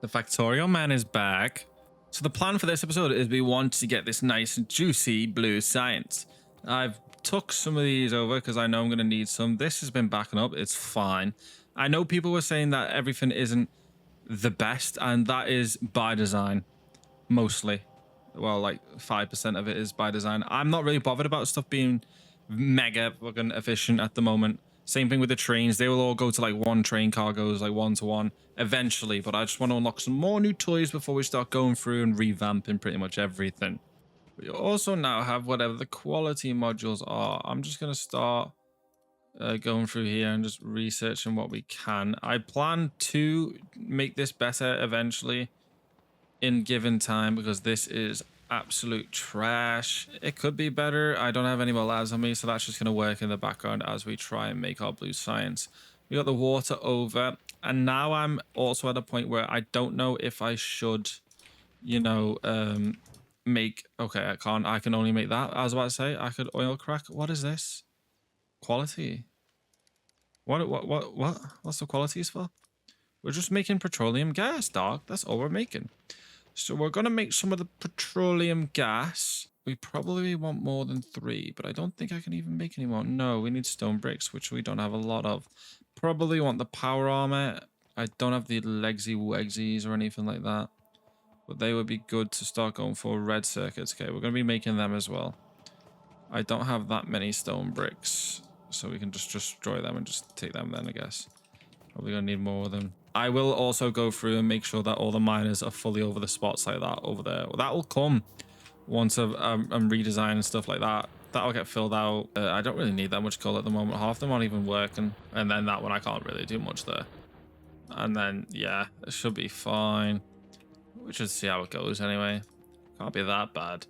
The Factorio man is back. So the plan for this episode is we want to get this nice and juicy blue science. I've took some of these over because I know I'm going to need some. This has been backing up. It's fine. I know people were saying that everything isn't the best, and that is by design, mostly. Well, like 5% of it is by design. I'm not really bothered about stuff being mega fucking efficient at the moment. Same thing with the trains. They will all go to like one train cargoes, like 1-to-1 eventually. But I just want to unlock some more new toys before we start going through and revamping pretty much everything. We also now have whatever the quality modules are. I'm just going to start going through here and just researching what we can. I plan to make this better eventually in given time because this is absolute trash. It could be better. I don't have any more labs on me, so that's just going to work in the background as we try and make our blue science. We got the water over, and now I'm also at a point where I don't know if I should, you know, make... Okay, I can only make that. I was about to say I could oil crack. What is this? Quality. What's the qualities for? We're just making petroleum gas, dog. That's all we're making. So we're going to make some of the petroleum gas. We probably want more than 3, but I don't think I can even make any more. No, we need stone bricks, which we don't have a lot of. Probably want the power armor. I don't have the legsy wegsies or anything like that, but they would be good to start going for. Red circuits. Okay, we're going to be making them as well. I don't have that many stone bricks, so we can just destroy them and just take them then, I guess. Probably going to need more of them. I will also go through and make sure that all the miners are fully over the spots like that over there. That will come once I'm redesigning stuff like that. That'll get filled out. I don't really need that much coal at the moment. Half of them aren't even working. And then that one, I can't really do much there. And then, yeah, it should be fine. We should see how it goes anyway. Can't be that bad.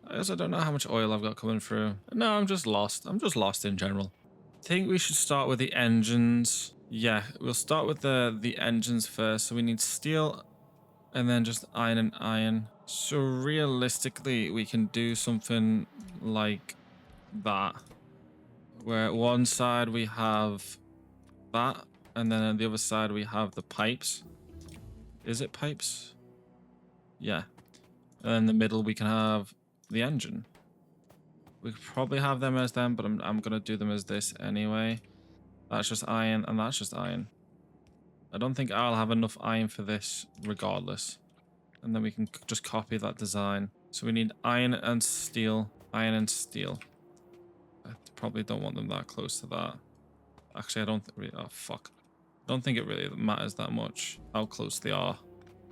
I also don't know how much oil I've got coming through. No, I'm just lost. I'm just lost in general. I think we should start with the engines. Yeah, we'll start with the engines first. So we need steel and then just iron and iron. So realistically, we can do something like that, where at one side we have that, and then on the other side we have the pipes. Is it pipes? Yeah. And in the middle we can have the engine. We could probably have them as them, but I'm gonna do them as this anyway. That's just iron, and that's just iron. I don't think I'll have enough iron for this regardless. And then we can just copy that design. So we need iron and steel. Iron and steel. I probably don't want them that close to that. Actually, I don't really... Oh, fuck. I don't think it really matters that much how close they are,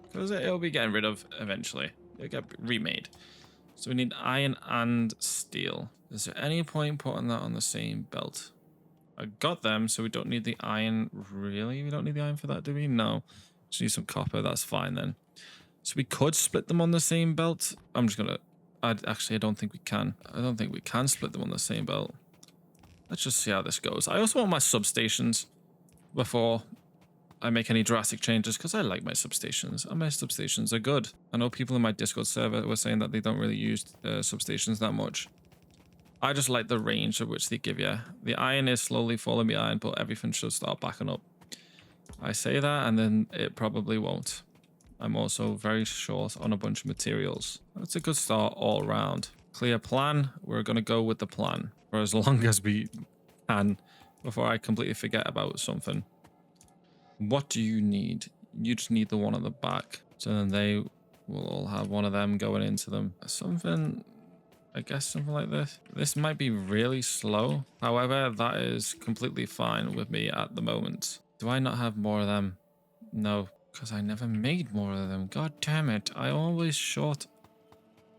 because it'll be getting rid of eventually. It'll get remade. So we need iron and steel. Is there any point putting that on the same belt? I got them, so we don't need the iron. Really? We don't need the iron for that, do we? No. Just need some copper. That's fine then. So we could split them on the same belt. I'm just gonna... Actually, I don't think we can. I don't think we can split them on the same belt. Let's just see how this goes. I also want my substations before I make any drastic changes, because I like my substations, and my substations are good. I know people in my Discord server were saying that they don't really use substations that much. I just like the range of which they give you. The iron is slowly falling behind, but everything should start backing up. I say that, and then it probably won't. I'm also very short on a bunch of materials. That's a good start all around. Clear plan. We're going to go with the plan for as long as we can before I completely forget about something. What do you need? You just need the one at the back. So then they will all have one of them going into them. Something... I guess something like this. This might be really slow. However, that is completely fine with me at the moment. Do I not have more of them? No, because I never made more of them. God damn it. I always short.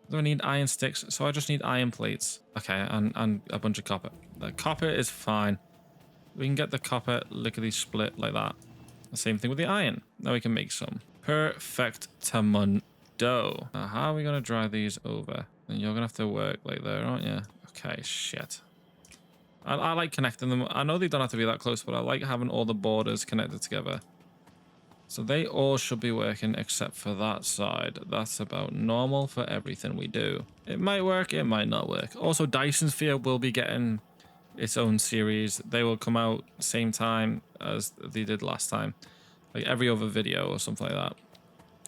Do I need iron sticks? So I just need iron plates. Okay, and a bunch of copper. The copper is fine. We can get the copper lickety split like that. The same thing with the iron. Now we can make some. Perfectamundo. Now, how are we going to dry these over? And you're going to have to work like there, aren't you? Okay, shit. I like connecting them. I know they don't have to be that close, but I like having all the borders connected together. So they all should be working except for that side. That's about normal for everything we do. It might work, it might not work. Also, Dyson Sphere will be getting its own series. They will come out same time as they did last time. Like every other video or something like that.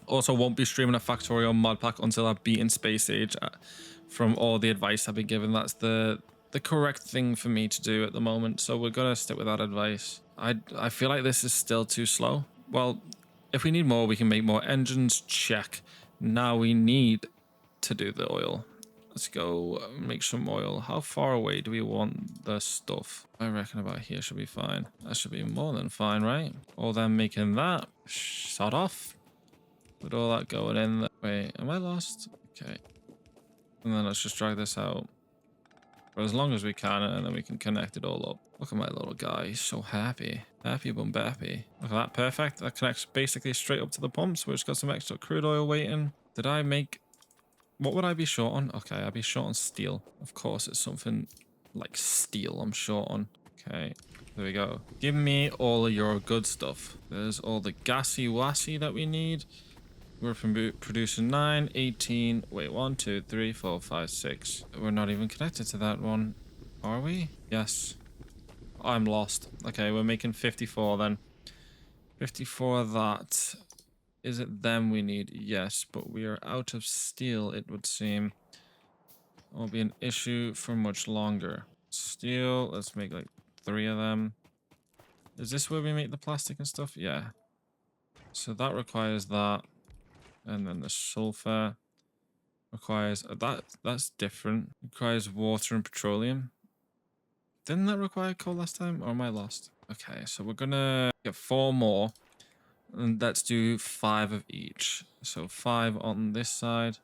Also, won't be streaming a Factorio mod pack until I've beaten Space Age. From all the advice I've been given, that's the correct thing for me to do at the moment. So we're gonna stick with that advice. I feel like this is still too slow. Well, if we need more, we can make more engines. Check. Now we need to do the oil. Let's go make some oil. How far away do we want the stuff? I reckon about here should be fine. That should be more than fine, right? Or then making that. Shut off. With all that going in there. Wait, am I lost? Okay. And then let's just drag this out for as long as we can, and then we can connect it all up. Look at my little guy. He's so happy. Happy bumbappy. Look at that. Perfect. That connects basically straight up to the pumps. We've just got some extra crude oil waiting. Did I make... What would I be short on? Okay, I'd be short on steel. Of course, it's something like steel I'm short on. Okay, there we go. Give me all of your good stuff. There's all the gassy wassy that we need. We're producing 9, 18. Wait, 1, 2, 3, 4, 5, 6. We're not even connected to that one. Are we? Yes. I'm lost. Okay, we're making 54 then. 54 of that. Is it them we need? Yes, but we are out of steel, it would seem. It won't be an issue for much longer. Steel, let's make like 3 of them. Is this where we make the plastic and stuff? Yeah. So that requires that. And then the sulfur requires... that's different. Requires water and petroleum. Didn't that require coal last time? Or am I lost? Okay, so we're gonna get 4 more. And let's do 5 of each. So 5 on this side.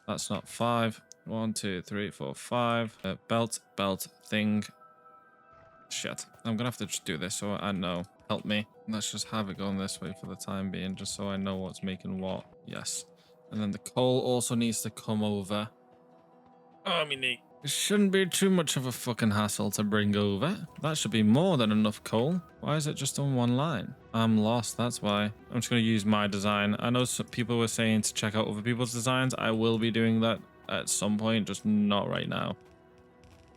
That's not 5. 1, 2, 3, 4, 5. Belt thing. Shit. I'm gonna have to just do this so I know. Help me. Let's just have it going this way for the time being, just so I know what's making what. Yes. And then the coal also needs to come over. Oh, me knee. It shouldn't be too much of a fucking hassle to bring over. That should be more than enough coal. Why is it just on one line? I'm lost, that's why. I'm just going to use my design. I know some people were saying to check out other people's designs. I will be doing that at some point, just not right now.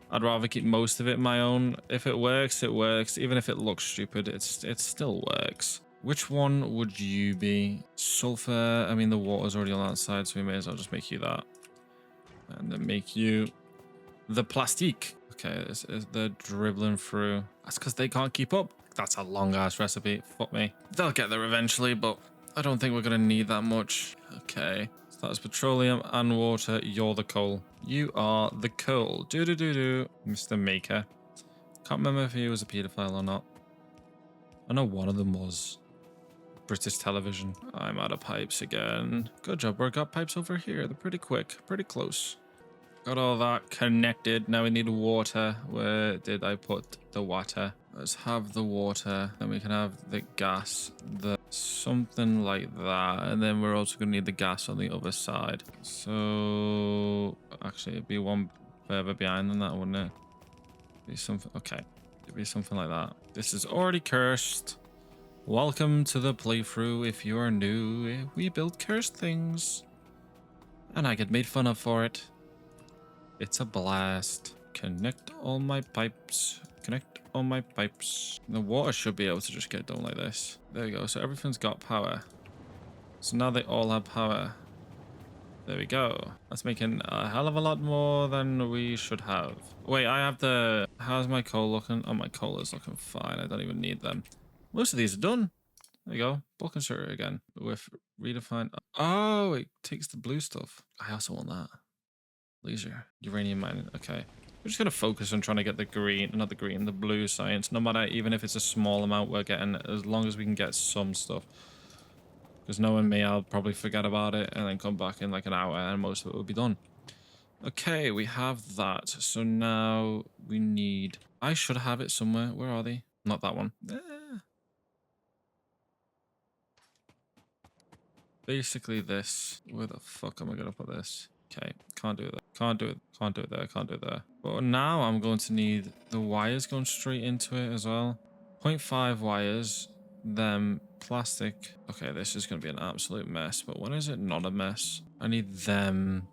I'd rather keep most of it my own. If it works, it works. Even if it looks stupid, it still works. Which one would you be? Sulfur. I mean, the water's already on that side, so we may as well just make you that. And then make you... the plastique. Okay, they're dribbling through. That's because they can't keep up. That's a long ass recipe. Fuck me. They'll get there eventually, but I don't think we're gonna need that much. Okay, so that's petroleum and water. You're the coal. You are the coal. Do, Mr. Maker. Can't remember if he was a paedophile or not. I know one of them was. British television. I'm out of pipes again. Good job. We've got pipes over here. They're pretty quick, pretty close. Got all that connected. Now we need water. Where did I put the water? Let's have the water. Then we can have the gas. Something like that. And then we're also going to need the gas on the other side. So actually it'd be one further behind than that, wouldn't it? Be something. Okay. It'd be something like that. This is already cursed. Welcome to the playthrough. If you are new, we build cursed things. And I get made fun of for it. It's a blast. Connect all my pipes. Connect all my pipes. The water should be able to just get done like this. There we go. So everything's got power. So now they all have power. There we go. That's making a hell of a lot more than we should have. Wait, I have the... how's my coal looking? Oh, my coal is looking fine. I don't even need them. Most of these are done. There you go. Bulk inserter again. With redefined... oh, it takes the blue stuff. I also want that. Laser. Uranium mining. Okay. We're just going to focus on trying to get the green, not the green, the blue science. No matter, even if it's a small amount we're getting, as long as we can get some stuff. Because knowing me, I'll probably forget about it and then come back in like an hour and most of it will be done. Okay, we have that. So now we need... I should have it somewhere. Where are they? Not that one. Basically this. Where the fuck am I going to put this? Okay, can't do that. Can't do it. Can't do it there. Can't do it there. But now I'm going to need the wires going straight into it as well. 0.5 wires. Then plastic. Okay, this is going to be an absolute mess. But when is it not a mess? I need them.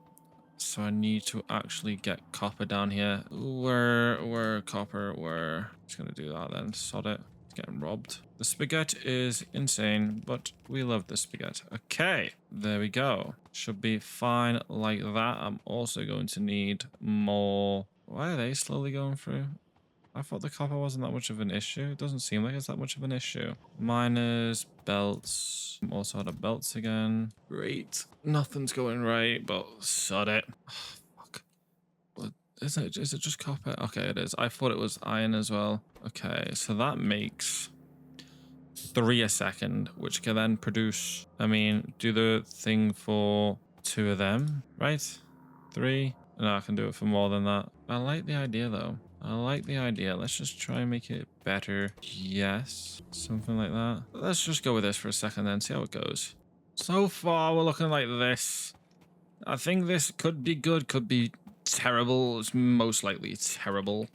So I need to actually get copper down here. Where copper? Where? Just going to do that then. Sod it. getting robbed. The spaghetti is insane, but we love the spaghetti. Okay, there we go. Should be fine like that. I'm also going to need more. Why are they slowly going through? I thought the copper wasn't that much of an issue. It doesn't seem like it's that much of an issue. Miners, belts. Also out of belts again. Great. Nothing's going right, but sod it. Fuck. What is it? Is it just copper? Okay, it is. I thought it was iron as well. Okay, so that makes 3 a second, which can then produce, I mean, do the thing for 2 of them, right? 3. No, I can do it for more than that. I like the idea though. I like the idea. Let's just try and make it better. Yes, something like that. Let's just go with this for a second then, see how it goes. So far, we're looking like this. I think this could be good, could be terrible. It's most likely terrible,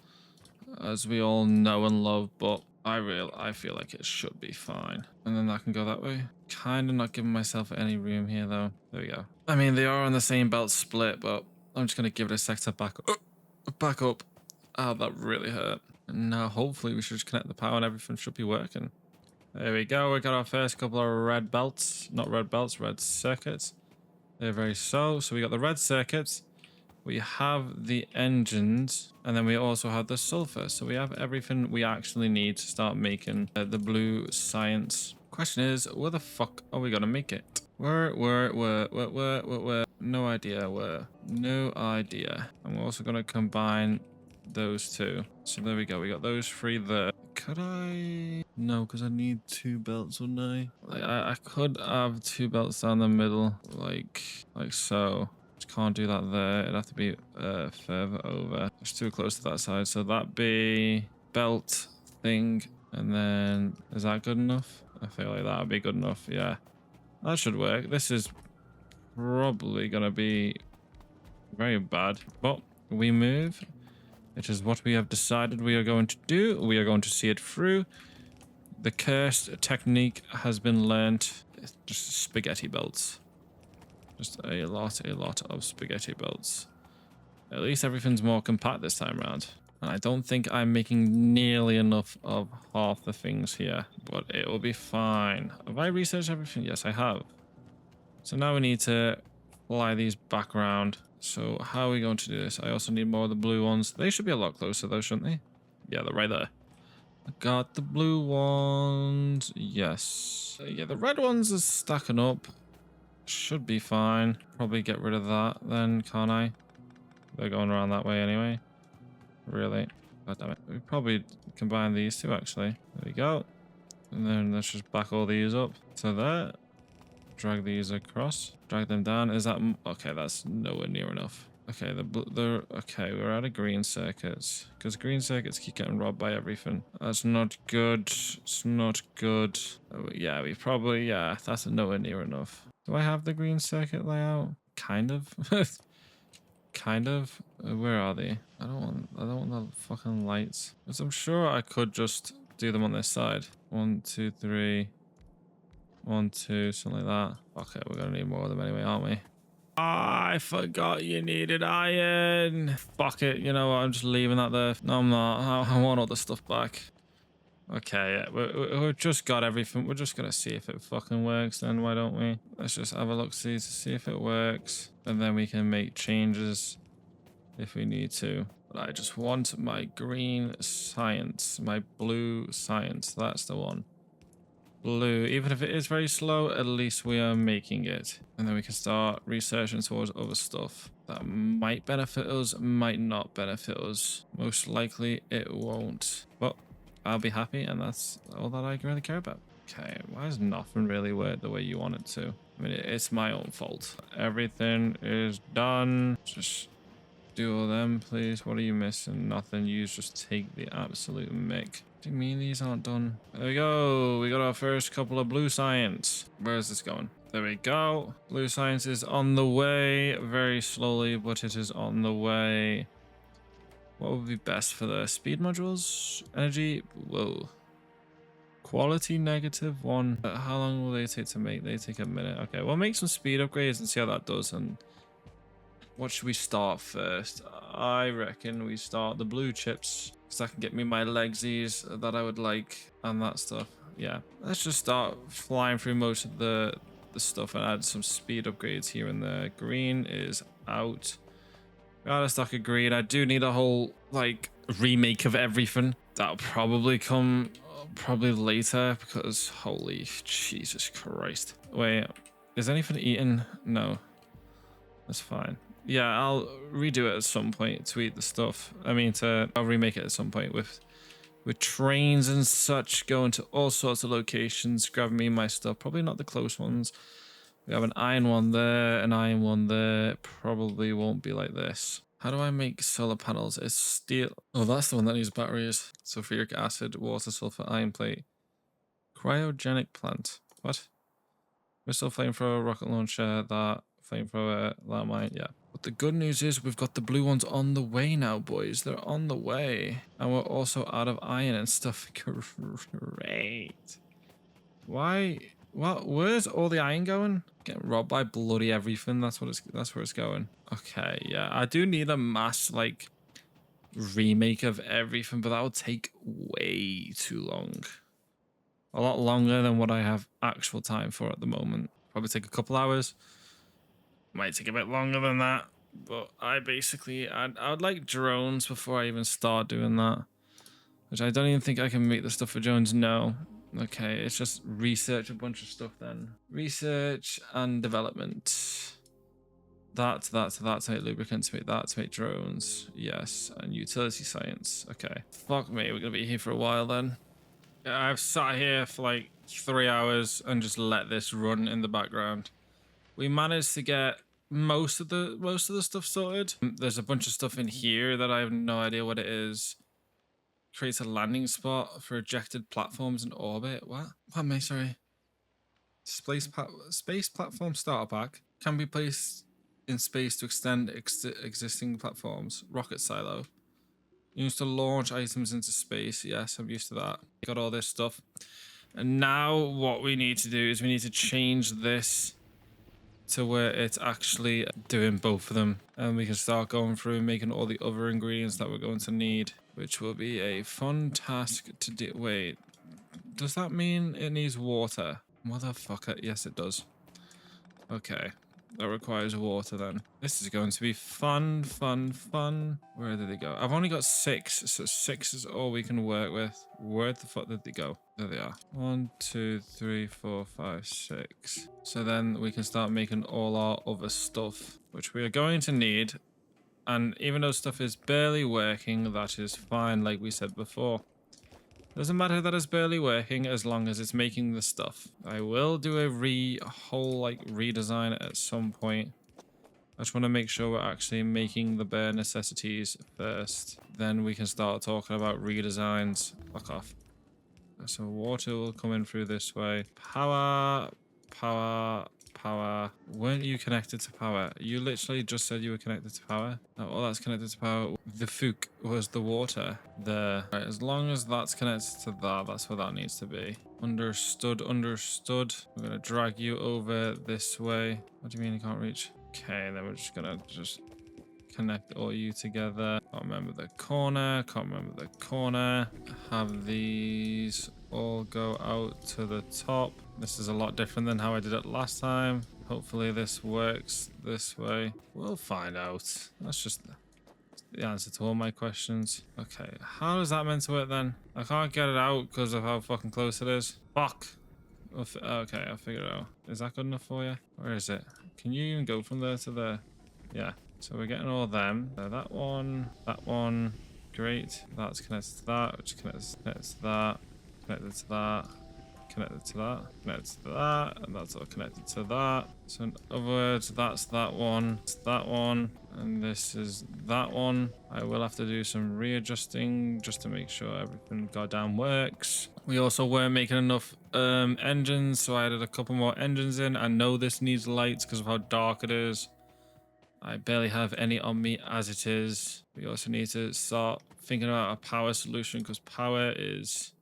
as we all know and love, but I feel like it should be fine. And then that can go that way. Kind of not giving myself any room here though. There we go. I mean, they are on the same belt split, but I'm just going to give it a sec to back up. Back up. Oh, that really hurt. And now hopefully we should just connect the power and everything should be working. There we go. We got our first couple of red belts. Not red belts, red circuits. They're very so. So we got the red circuits. We have the engines. And then we also have the sulfur. So we have everything we actually need to start making the blue science. Question is, where the fuck are we going to make it? Where? No idea where. No idea. I'm also going to combine those two. So there we go. We got those 3 there. Could I? No, because I need 2 belts, wouldn't I? Like, I could have 2 belts down the middle, like so. Just can't do that there. It'd have to be further over. It's too close to that side. So that'd be belt thing. And then, is that good enough? I feel like that would be good enough. Yeah, that should work. This is probably going to be very bad. But we move. It is what we have decided we are going to do. We are going to see it through. The cursed technique has been learnt. It's just spaghetti belts. Just a lot of spaghetti belts. At least everything's more compact this time around. And I don't think I'm making nearly enough of half the things here, but it will be fine. Have I researched everything? Yes, I have. So now we need to fly these back around. So how are we going to do this? I also need more of the blue ones. They should be a lot closer though, shouldn't they? Yeah, they're right there. I got the blue ones. Yes. Yeah, the red ones are stacking up. Should be fine. Probably get rid of that then, can't I? They're going around that way anyway. Really? God damn it. We probably combine these 2 actually. There we go. And then let's just back all these up to there. Drag these across. Drag them down. Is that... Okay, that's nowhere near enough. Okay, okay, we're out of green circuits. Because green circuits keep getting robbed by everything. That's not good. It's not good. Oh, yeah, we probably... Yeah, that's nowhere near enough. Do I have the green circuit layout? Kind of. Kind of. Where are they? I don't want the fucking lights. Because I'm sure I could just do them on this side. 1, 2, 3... 1, 2, something like that. Okay, we're gonna need more of them anyway, aren't we? Ah, I forgot you needed iron. Fuck it, you know what? I'm just leaving that there. No, I'm not. I want all the stuff back. Okay, yeah, we've just got everything. We're just gonna see if it fucking works then, why don't we? Let's just have a look, see to see if it works. And then we can make changes if we need to. But I just want my green science, my blue science. That's the one. Blue, even if it is very slow, at least we are making it. And then we can start researching towards other stuff that might benefit us, might not benefit us. Most likely it won't. But I'll be happy, and that's all that I really care about. Okay, why does nothing really work the way you want it to? I mean, it's my own fault. Everything is done. Just do all them, please. What are you missing? Nothing. You just take the absolute mick. Do you mean these aren't done? There we go. We got our first couple of blue science. Where is this going? There we go. Blue science is on the way. Very slowly, but it is on the way. What would be best for the speed modules? Energy? Whoa. Quality -1. How long will they take to make? They take a minute. Okay, we'll make some speed upgrades and see how that does. And what should we start first? I reckon we start the blue chips. because that can get me my legsies that I would like and that stuff. Yeah, let's just start flying through most of the stuff and add some speed upgrades here and there. Green is out. Got a stock of green. I do need a whole like remake of everything. That'll probably come probably later because holy Jesus Christ. Wait, is anything eaten? No, that's fine. Yeah, I'll redo it at some point to eat the stuff. I mean, I'll remake it at some point with trains and such, going to all sorts of locations, grabbing me my stuff. Probably not the close ones. We have an iron one there, an iron one there. Probably won't be like this. How do I make solar panels? It's steel. Oh, that's the one that needs batteries. Sulfuric acid, water, sulfur, iron plate. Cryogenic plant. What? Missile, flamethrower, rocket launcher, that. Flamethrower, landmine, yeah. But the good news is we've got the blue ones on the way now, boys. They're on the way. And we're also out of iron and stuff. Great. Why? Well, where's all the iron going? Getting robbed by bloody everything. That's where it's going. Okay, yeah. I do need a mass like remake of everything, but that will take way too long. A lot longer than what I have actual time for at the moment. Probably take a couple hours. Might take a bit longer than that. But I would like drones before I even start doing that. Which I don't even think I can make the stuff for drones. No. Okay, it's just research a bunch of stuff then. Research and development. That to make lubricants, to make that, to make drones. Yes, and utility science. Okay. Fuck me, we're gonna be here for a while then. Yeah, I've sat here for like 3 hours and just let this run in the background. We managed to get most of the stuff sorted. There's a bunch of stuff in here that I have no idea what it is. Creates a landing spot for ejected platforms in orbit. What am I? Sorry. Space platform starter pack can be placed in space to extend existing platforms. Rocket silo. Used to launch items into space. Yes, I'm used to that. Got all this stuff. And now what we need to do is we need to change this to where it's actually doing both of them. And we can start going through and making all the other ingredients that we're going to need, which will be a fun task to do. Wait, does that mean it needs water? Motherfucker. Yes, it does. Okay. That requires water then. This is going to be fun. Where did they go? I've only got 6, so 6 is all we can work with. Where the fuck did they go? There they are. 1, 2, 3, 4, 5, 6. So then we can start making all our other stuff, which we are going to need. And even though stuff is barely working, that is fine, like we said before. Doesn't matter that it's barely working as long as it's making the stuff. I will do a whole like redesign at some point. I just want to make sure we're actually making the bare necessities first. Then we can start talking about redesigns. Fuck off. So water will come in through this way. Power. Weren't you connected to power? You literally just said you were connected to power. Oh, well, that's connected to power. The fuke was the water there. Right, as long as that's connected to that, that's where that needs to be. Understood. We're gonna drag you over this way. What do you mean you can't reach? Okay, then we're just gonna connect all you together. Can't remember the corner. Have these all go out to the top. This is a lot different than how I did it last time. Hopefully this works this way. We'll find out. That's just the answer to all my questions. Okay, how is that meant to work then? I can't get it out because of how fucking close it is. Fuck. Okay, I'll figure it out. Is that good enough for you? Where is it? Can you even go from there to there? Yeah. So we're getting all of them. That one. Great. That's connected to that, which connects to that, connected to that, connected to that, connected to that, and that's all connected to that. So in other words, that's that one, it's that one, and this is that one. I will have to do some readjusting just to make sure everything goddamn works. We also weren't making enough engines, so I added a couple more engines in. I know this needs lights because of how dark it is. I barely have any on me as it is. We also need to start thinking about a power solution because power is...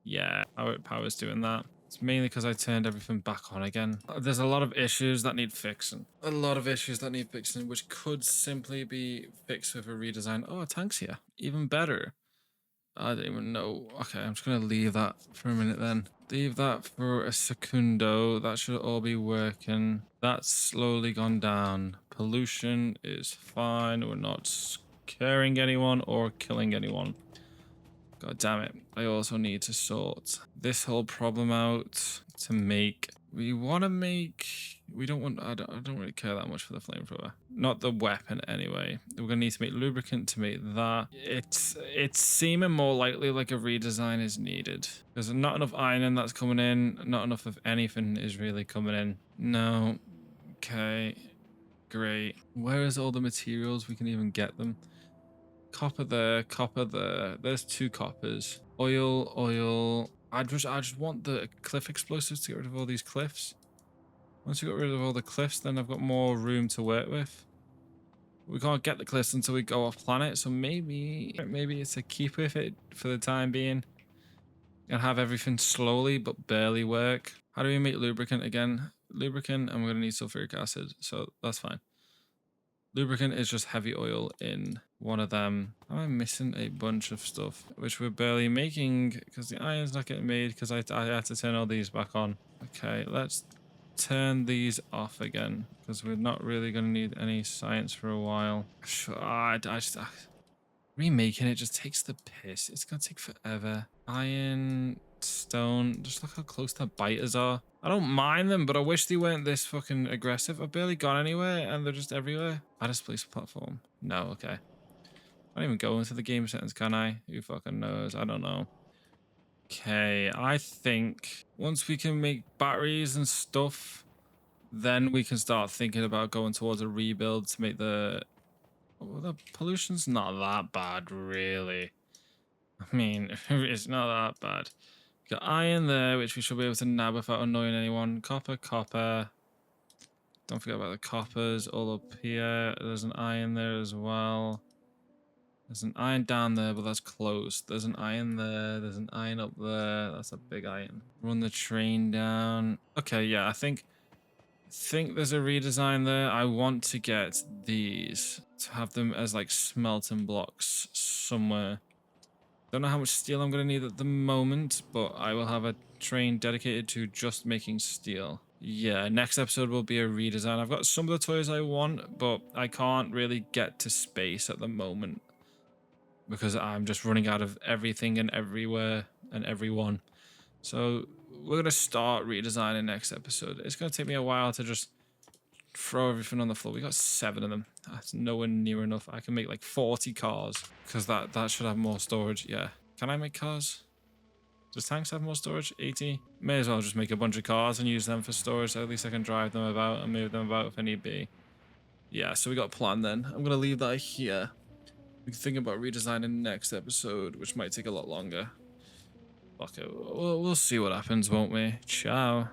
Yeah, power's doing that. It's mainly because I turned everything back on again. There's a lot of issues that need fixing. Which could simply be fixed with a redesign. Oh, a tank's here. Even better. I don't even know. Okay, I'm just gonna leave that for a minute then. Leave that for a secundo. That should all be working. That's slowly gone down. Pollution is fine. We're not scaring anyone or killing anyone. God damn it. I also need to sort this whole problem out to make... We want to make... We don't want... I don't really care that much for the flamethrower. Not the weapon anyway. We're going to need to make lubricant to make that. It's seeming more likely like a redesign is needed. There's not enough iron that's coming in. Not enough of anything is really coming in. No. Okay. Great. Where is all the materials? We can even get them. Copper there, copper there. There's 2 coppers. Oil, oil. I just want the cliff explosives to get rid of all these cliffs. Once we got rid of all the cliffs, then I've got more room to work with. We can't get the cliffs until we go off planet, so maybe it's a keep with it for the time being. And have everything slowly but barely work. How do we make lubricant again? Lubricant, and we're gonna need sulfuric acid, so that's fine. Lubricant is just heavy oil in one of them. I'm missing a bunch of stuff, which we're barely making because the iron's not getting made because I had to turn all these back on. Okay, let's turn these off again because we're not really going to need any science for a while. Remaking it just takes the piss. It's going to take forever. Iron, stone, just look how close the biters are. I don't mind them, but I wish they weren't this fucking aggressive. I've barely gone anywhere and they're just everywhere. Add a space platform. No, okay. I don't even go into the game settings, can I? Who fucking knows? I don't know. Okay, I think once we can make batteries and stuff, then we can start thinking about going towards a rebuild to make the... Well, the pollution's not that bad, really. I mean, it's not that bad. Got iron there, which we should be able to nab without annoying anyone. Copper, copper. Don't forget about the coppers all up here. There's an iron there as well. There's an iron down there, but that's closed. There's an iron there. There's an iron up there. That's a big iron. Run the train down. Okay, yeah, I think there's a redesign there. I want to get these to have them as like smelting blocks somewhere. Don't know how much steel I'm going to need at the moment, but I will have a train dedicated to just making steel. Yeah, next episode will be a redesign. I've got some of the toys I want, but I can't really get to space at the moment because I'm just running out of everything and everywhere and everyone. So we're going to start redesigning next episode. It's going to take me a while to just throw everything on the floor. We got 7 of them. That's nowhere near enough. I can make like 40 cars because that should have more storage. Yeah. Can I make cars? Does tanks have more storage? 80? May as well just make a bunch of cars and use them for storage. So at least I can drive them about and move them about if I need be. Yeah, so we got a plan then. I'm going to leave that here. We can think about redesigning next episode, which might take a lot longer. Okay, we'll see what happens, won't we? Ciao.